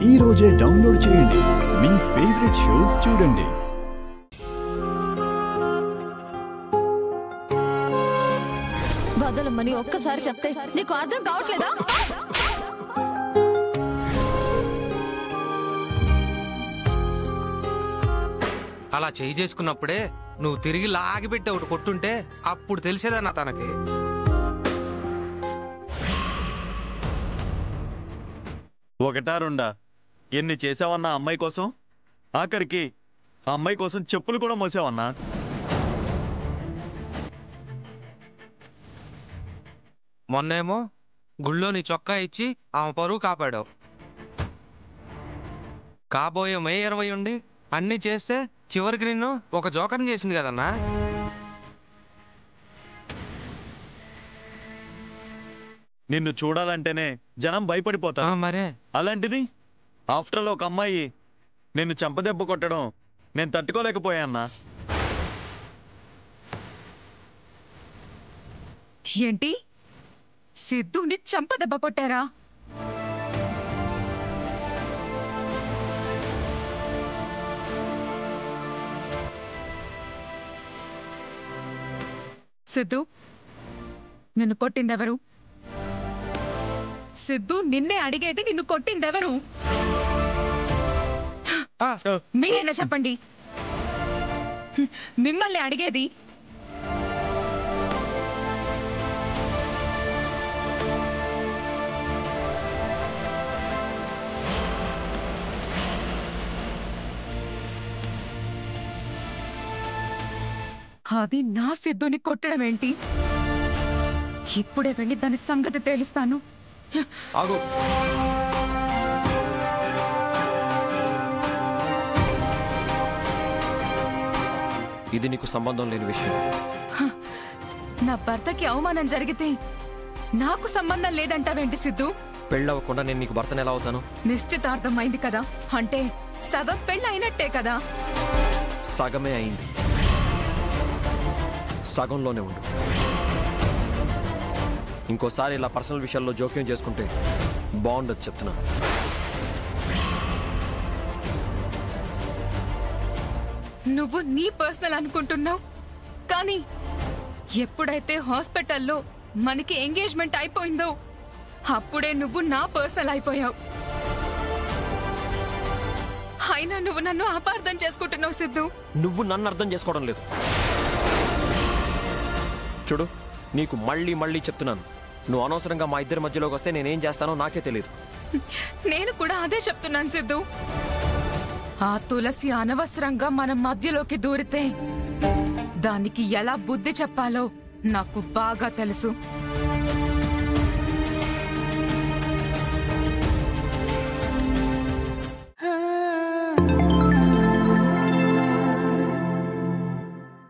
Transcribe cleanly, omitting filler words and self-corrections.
ఈ రోజే డౌన్లోడ్ చేయండి, మీ ఫేవరెట్ షోస్ చూడండి. వదలమ్మని ఒక్కసారి చెప్తే నీకు అర్థం కావట్లేదా? అలా చేయి చేసుకున్నప్పుడే నువ్వు తిరిగి లాగిపెట్టి ఒకటి కొట్టుంటే అప్పుడు తెలిసేదన్నా తనకి. ఒకటా రెండా ఎన్ని చేసావన్నా అమ్మాయి కోసం? ఆఖరికి ఆ అమ్మాయి కోసం చెప్పులు కూడా మోసావన్నా. మొన్నేమో గుళ్ళో నీ చొక్కా ఇచ్చి ఆమె పరువు కాపాడావు. కాబోయే మే 20 ఉండి అన్నీ చేస్తే చివరికి నిన్ను ఒక జోకర్ని చేసింది కదన్నా. నిన్ను చూడాలంటేనే జనం భయపడిపోతా. మరే అలాంటిది ఆఫ్టర్ ఆల్ ఒక అమ్మాయి నిన్ను చంపదెబ్బ కొట్టడం నేను తట్టుకోలేకపోయాన్నా. ఏంటి, సిద్ధుని చంపదెబ్బ కొట్టారా? సిద్ధు, నిన్ను కొట్టిందెవరు? సిద్ధు, నిన్నే అడిగేది, నిన్ను కొట్టిందెవరు? మీరైనా చెప్పండి. మిమ్మల్ని అడిగేది. అది నా సిద్ధుని కొట్టడం ఏంటి? ఇప్పుడే వెళ్ళి దాని సంగతి తేలుస్తాను. ఆగు. ఇది నీకు సంబంధం లేని విషయం. నా భర్తకి అవమానం జరిగితే నాకు సంబంధం లేదంటావేంటి సిద్ధు? పెళ్ళవకుండా నేను నీకు భర్తను ఎలా అవుతాను? నిశ్చితార్థం అయింది కదా, అంటే సగం పెళ్ళి అయినట్టే కదా. సగమే అయింది, సగంలోనే ఉండు. ఇంకోసారి ఇలా పర్సనల్ విషయాల్లో జోక్యం చేసుకుంటే బాగుండదు చెప్తున్నా. నువ్వు నీ పర్సనల్ అనుకుంటున్నావు, కానీ ఎప్పుడైతే హాస్పిటల్లో మనకి ఎంగేజ్మెంట్ అయిపోయిందో అప్పుడే నువ్వు నా పర్సనల్ అయిపోయావు. అయినా నువ్వు నన్ను అపార్థం చేసుకుంటున్నావు సిద్ధు. నువ్వు నన్ను అర్థం చేసుకోవడం లేదు. చూడు, నీకు మళ్ళీ మళ్ళీ చెప్తున్నాను, నువ్వు అనవసరంగా మా ఇద్దరి మధ్యలోకి వస్తే నేనేం చేస్తానో నాకే తెలియదు. నేను కూడా అదే చెప్తున్నాను సిద్ధు. ఆ తులసి అనవసరంగా మన మధ్యలోకి దూరితే దానికి ఎలా బుద్ధి చెప్పాలో నాకు బాగా తెలుసు.